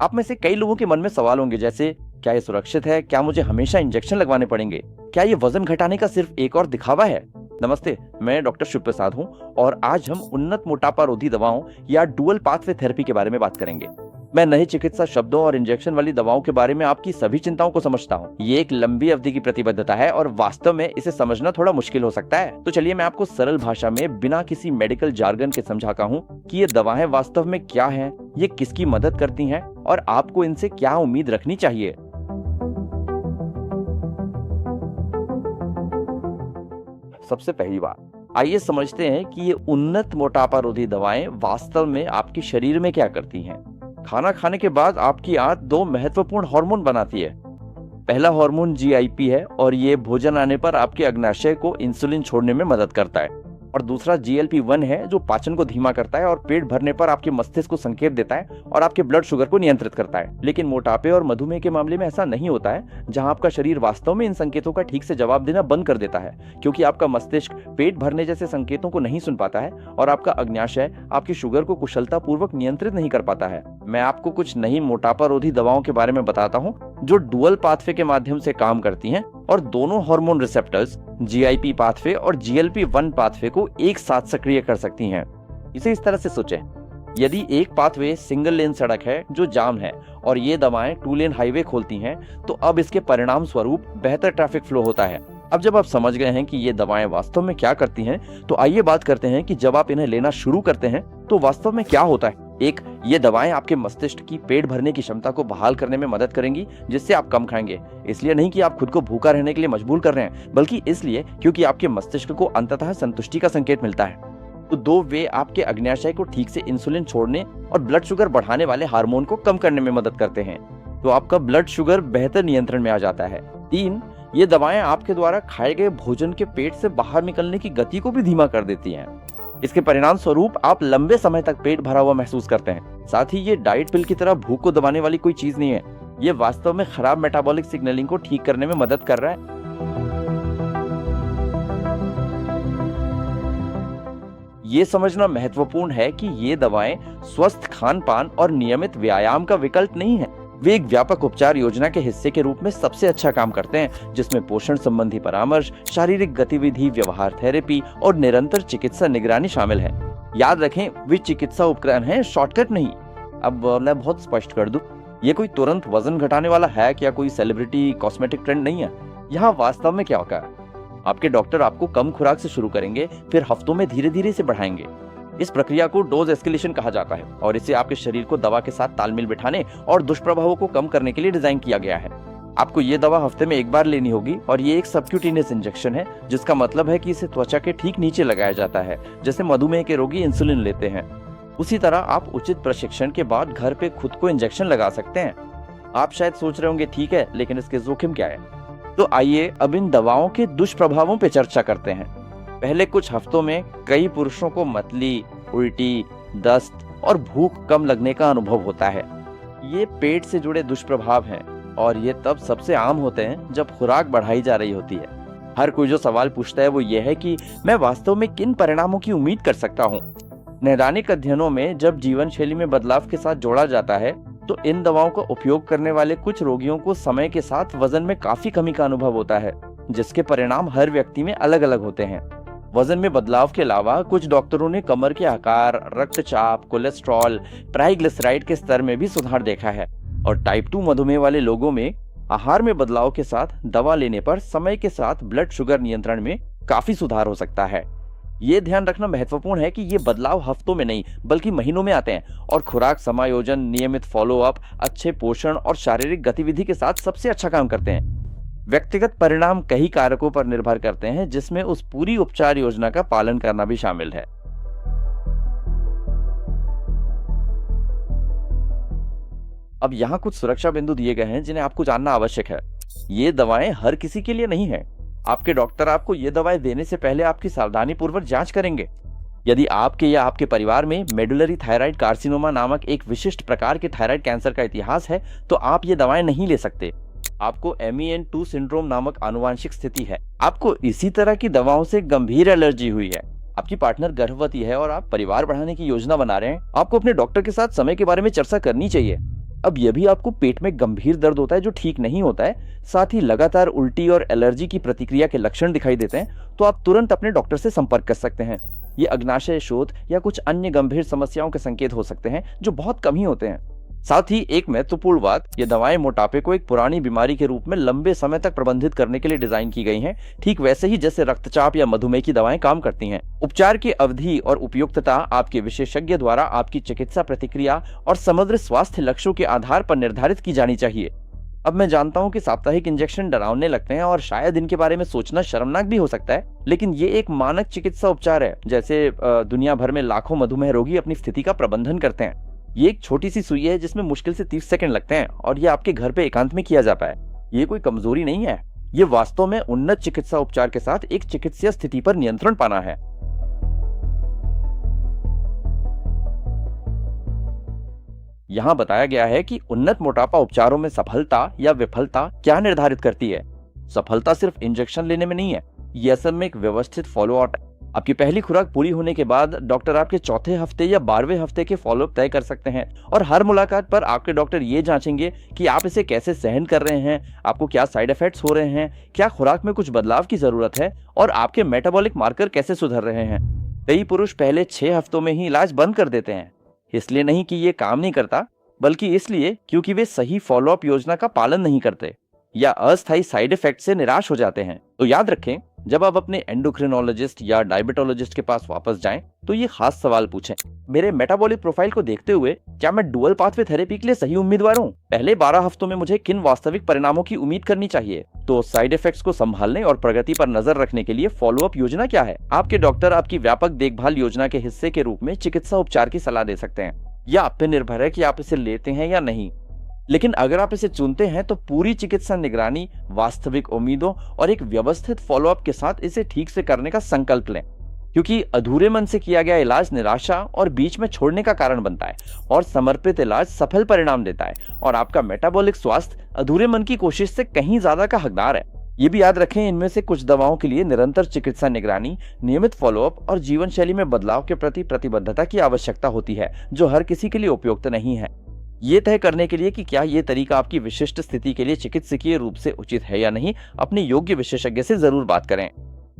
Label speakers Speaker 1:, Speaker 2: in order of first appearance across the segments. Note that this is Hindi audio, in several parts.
Speaker 1: आप में से कई लोगों के मन में सवाल होंगे जैसे, क्या ये सुरक्षित है? क्या मुझे हमेशा इंजेक्शन लगवाने पड़ेंगे? क्या ये वजन घटाने का सिर्फ एक और दिखावा है? नमस्ते, मैं डॉक्टर शिव प्रसाद हूँ और आज हम उन्नत मोटापा रोधी दवाओं या डुअल पाथवे थेरेपी के बारे में बात करेंगे। मैं नए चिकित्सा शब्दों और इंजेक्शन वाली दवाओं के बारे में आपकी सभी चिंताओं को समझता हूँ। ये एक लंबी अवधि की प्रतिबद्धता है और वास्तव में इसे समझना थोड़ा मुश्किल हो सकता है। तो चलिए मैं आपको सरल भाषा में बिना किसी मेडिकल जार्गन के समझाता हूँ कि ये दवाएं वास्तव में क्या हैं, ये किसकी मदद करती हैं और आपको इनसे क्या उम्मीद रखनी चाहिए। सबसे पहली बात, आइए समझते हैं कि ये उन्नत मोटापा रोधी दवाएं वास्तव में आपके शरीर में क्या करती हैं। खाना खाने के बाद आपकी आंत दो महत्वपूर्ण हार्मोन बनाती है। पहला हार्मोन GIP है और ये भोजन आने पर आपके अग्नाशय को इंसुलिन छोड़ने में मदद करता है, और दूसरा GLP-1 है जो पाचन को धीमा करता है और पेट भरने पर आपके मस्तिष्क को संकेत देता है और आपके ब्लड शुगर को नियंत्रित करता है। लेकिन मोटापे और मधुमेह के मामले में ऐसा नहीं होता है, जहां आपका शरीर वास्तव में इन संकेतों का ठीक से जवाब देना बंद कर देता है, क्योंकि आपका मस्तिष्क पेट भरने जैसे संकेतों को नहीं सुन पाता है और आपका अग्नाशय आपकी शुगर को कुशलता पूर्वक नियंत्रित नहीं कर पाता है। मैं आपको कुछ नई मोटापा रोधी दवाओं के बारे में बताता हूँ जो डुअल पाथवे के माध्यम से काम करती हैं और दोनों हार्मोन रिसेप्टर्स GIP पाथवे और GLP-1 पाथवे को एक साथ सक्रिय कर सकती हैं। इसे इस तरह से सोचें, यदि एक पाथवे सिंगल लेन सड़क है जो जाम है और ये दवाएं 2 लेन हाईवे खोलती हैं, तो अब इसके परिणाम स्वरूप बेहतर ट्रैफिक फ्लो होता है। अब जब आप समझ गए हैं कि ये दवाएं वास्तव में क्या करती हैं, तो आइए बात करते हैं कि जब आप इन्हें लेना शुरू करते हैं तो वास्तव में क्या होता है। एक, ये दवाएं आपके मस्तिष्क की पेट भरने की क्षमता को बहाल करने में मदद करेंगी, जिससे आप कम खाएंगे। इसलिए नहीं कि आप खुद को भूखा रहने के लिए मजबूर कर रहे हैं, बल्कि इसलिए क्योंकि आपके मस्तिष्क को अंततः संतुष्टि का संकेत मिलता है। तो दो, वे आपके अग्नाशय को ठीक से इंसुलिन छोड़ने और ब्लड शुगर बढ़ाने वाले हार्मोन को कम करने में मदद करते हैं, तो आपका ब्लड शुगर बेहतर नियंत्रण में आ जाता है। 3, ये दवाएं आपके द्वारा खाए गए भोजन के पेट से बाहर निकलने की गति को भी धीमा कर देती हैं। इसके परिणाम स्वरूप आप लंबे समय तक पेट भरा हुआ महसूस करते हैं। साथ ही ये डाइट पिल की तरह भूख को दबाने वाली कोई चीज नहीं है, ये वास्तव में खराब मेटाबॉलिक सिग्नलिंग को ठीक करने में मदद कर रहा है। ये समझना महत्वपूर्ण है कि ये दवाएं स्वस्थ खान पान और नियमित व्यायाम का विकल्प नहीं है। वे एक व्यापक उपचार योजना के हिस्से के रूप में सबसे अच्छा काम करते हैं, जिसमें पोषण संबंधी परामर्श, शारीरिक गतिविधि, व्यवहार थेरेपी और निरंतर चिकित्सा निगरानी शामिल है। याद रखें, वे चिकित्सा उपकरण हैं, शॉर्टकट नहीं। अब मैं बहुत स्पष्ट कर दूं, ये कोई तुरंत वजन घटाने वाला हैक या कोई सेलिब्रिटी कॉस्मेटिक ट्रेंड नहीं है। यहाँ वास्तव में क्या होगा, आपके डॉक्टर आपको कम खुराक से शुरू करेंगे, फिर हफ्तों में धीरे धीरे से बढ़ाएंगे। इस प्रक्रिया को डोज एस्केलेशन कहा जाता है और इसे आपके शरीर को दवा के साथ तालमेल बिठाने और दुष्प्रभावों को कम करने के लिए डिजाइन किया गया है। आपको ये दवा हफ्ते में एक बार लेनी होगी और ये एक सबक्यूटेनियस इंजेक्शन है, जिसका मतलब है कि इसे त्वचा के ठीक नीचे लगाया जाता है, जैसे मधुमेह के रोगी इंसुलिन लेते हैं। उसी तरह आप उचित प्रशिक्षण के बाद घर पे खुद को इंजेक्शन लगा सकते हैं। आप शायद सोच रहे होंगे, ठीक है, लेकिन इसके जोखिम क्या है? तो आइए अब इन दवाओं के दुष्प्रभावों पे चर्चा करते हैं। पहले कुछ हफ्तों में कई पुरुषों को मतली, उल्टी, दस्त और भूख कम लगने का अनुभव होता है। ये पेट से जुड़े दुष्प्रभाव हैं और ये तब सबसे आम होते हैं जब खुराक बढ़ाई जा रही होती है। हर कोई जो सवाल पूछता है वो ये है कि मैं वास्तव में किन परिणामों की उम्मीद कर सकता हूँ। नैदानिक अध्ययनों में जब जीवन शैली में बदलाव के साथ जोड़ा जाता है, तो इन दवाओं का उपयोग करने वाले कुछ रोगियों को समय के साथ वजन में काफी कमी का अनुभव होता है, जिसके परिणाम हर व्यक्ति में अलग अलग होते हैं। वजन में बदलाव के अलावा कुछ डॉक्टरों ने कमर के आकार, रक्तचाप, कोलेस्ट्रॉल, ट्राइग्लिसराइड के स्तर में भी सुधार देखा है। और टाइप 2 मधुमेह वाले लोगों में आहार में बदलाव के साथ दवा लेने पर समय के साथ ब्लड शुगर नियंत्रण में काफी सुधार हो सकता है। ये ध्यान रखना महत्वपूर्ण है कि ये बदलाव हफ्तों में नहीं बल्कि महीनों में आते हैं और खुराक समायोजन, नियमित फॉलोअप, अच्छे पोषण और शारीरिक गतिविधि के साथ सबसे अच्छा काम करते हैं। व्यक्तिगत परिणाम कई कारकों पर निर्भर करते हैं, जिसमें उस पूरी उपचार योजना का पालन करना भी शामिल है। अब यहाँ कुछ सुरक्षा बिंदु दिए गए हैं जिन्हें आपको जानना आवश्यक है। ये दवाएं हर किसी के लिए नहीं है। आपके डॉक्टर आपको ये दवाएं देने से पहले आपकी सावधानी पूर्वक जांच करेंगे। यदि आपके या आपके परिवार में मेडुलरी थायराइड कार्सिनोमा नामक एक विशिष्ट प्रकार के थायराइड कैंसर का इतिहास है, तो आप ये दवाएं नहीं ले सकते। आपको MEN2 सिंड्रोम नामक आनुवांशिक स्थिति है। आपको इसी तरह की दवाओं से गंभीर एलर्जी हुई है। आपकी पार्टनर गर्भवती है और आप परिवार बढ़ाने की योजना बना रहे हैं। आपको अपने डॉक्टर के साथ समय के बारे में चर्चा करनी चाहिए। अब यदि आपको पेट में गंभीर दर्द होता है जो ठीक नहीं होता है, साथ ही लगातार उल्टी और एलर्जी की प्रतिक्रिया के लक्षण दिखाई देते हैं, तो आप तुरंत अपने डॉक्टर से संपर्क कर सकते हैं। ये अग्नाशय शोथ या कुछ अन्य गंभीर समस्याओं के संकेत हो सकते हैं जो बहुत कम ही होते हैं। साथ ही एक महत्वपूर्ण बात, ये दवाएं मोटापे को एक पुरानी बीमारी के रूप में लंबे समय तक प्रबंधित करने के लिए डिजाइन की गई हैं, ठीक वैसे ही जैसे रक्तचाप या मधुमेह की दवाएं काम करती हैं। उपचार की अवधि और उपयुक्तता आपके विशेषज्ञ द्वारा आपकी चिकित्सा प्रतिक्रिया और समग्र स्वास्थ्य लक्ष्यों के आधार पर निर्धारित की जानी चाहिए। अब मैं जानता हूं कि साप्ताहिक इंजेक्शन डरावने लगते हैं और शायद इनके बारे में सोचना शर्मनाक भी हो सकता है, लेकिन ये एक मानक चिकित्सा उपचार है, जैसे दुनिया भर में लाखों मधुमेह रोगी अपनी स्थिति का प्रबंधन करते हैं। ये एक छोटी सी सुई है जिसमें मुश्किल से 30 सेकंड लगते हैं और ये आपके घर पे एकांत में किया जाता है। ये कोई कमजोरी नहीं है, ये वास्तव में उन्नत चिकित्सा उपचार के साथ एक चिकित्सीय स्थिति पर नियंत्रण पाना है। यहाँ बताया गया है कि उन्नत मोटापा उपचारों में सफलता या विफलता क्या निर्धारित करती है। सफलता सिर्फ इंजेक्शन लेने में नहीं है, ये असल में एक व्यवस्थित फॉलोअप है। आपकी पहली खुराक पूरी होने के बाद डॉक्टर आपके चौथे हफ्ते या 12वें हफ्ते के फॉलोअप तय कर सकते हैं और हर मुलाकात पर आपके डॉक्टर ये जांचेंगे कि आप इसे कैसे सहन कर रहे हैं, आपको क्या साइड इफेक्ट्स हो रहे हैं, क्या खुराक में कुछ बदलाव की जरूरत है और आपके मेटाबॉलिक मार्कर कैसे सुधर रहे हैं। कई पुरुष पहले 6 हफ्तों में ही इलाज बंद कर देते हैं, इसलिए नहीं कि ये काम नहीं करता, बल्कि इसलिए क्योंकि वे सही फॉलोअप योजना का पालन नहीं करते या अस्थायी साइड इफेक्ट से निराश हो जाते हैं। तो याद रखें, जब आप अपने एंडोक्रिनोलॉजिस्ट या डायबिटोलॉजिस्ट के पास वापस जाएं, तो ये खास सवाल पूछें। मेरे मेटाबॉलिक प्रोफाइल को देखते हुए क्या मैं डुअल पाथवे थेरेपी के लिए सही उम्मीदवार हूँ? पहले 12 हफ्तों में मुझे किन वास्तविक परिणामों की उम्मीद करनी चाहिए? तो साइड इफेक्ट्स को संभालने और प्रगति पर नजर रखने के लिए फॉलोअप योजना क्या है? आपके डॉक्टर आपकी व्यापक देखभाल योजना के हिस्से के रूप में चिकित्सा उपचार की सलाह दे सकते हैं। यह आप पे निर्भर है कि आप इसे लेते हैं या नहीं। लेकिन अगर आप इसे चुनते हैं तो पूरी चिकित्सा निगरानी, वास्तविक उम्मीदों और एक व्यवस्थित फॉलोअप के साथ इसे ठीक से करने का संकल्प लें, क्योंकि अधूरे मन से किया गया इलाज निराशा और बीच में छोड़ने का कारण बनता है और समर्पित इलाज सफल परिणाम देता है और आपका मेटाबॉलिक स्वास्थ्य अधूरे मन की कोशिश से कहीं ज्यादा का हकदार है। ये भी याद रखें, इनमें से कुछ दवाओं के लिए निरंतर चिकित्सा निगरानी, नियमित फॉलोअप और जीवन शैली में बदलाव के प्रति प्रतिबद्धता की आवश्यकता होती है, जो हर किसी के लिए उपयुक्त नहीं है। ये तय करने के लिए कि क्या ये तरीका आपकी विशिष्ट स्थिति के लिए चिकित्सकीय रूप से उचित है या नहीं, अपने योग्य विशेषज्ञ से जरूर बात करें।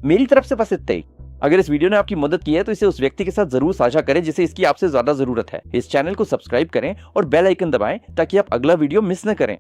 Speaker 1: मेरी तरफ से बस इतना ही। अगर इस वीडियो ने आपकी मदद की है तो इसे उस व्यक्ति के साथ जरूर साझा करें जिसे इसकी आपसे ज्यादा जरूरत है। इस चैनल को सब्सक्राइब करें और बेल आइकन दबाएं ताकि आप अगला वीडियो मिस न करें।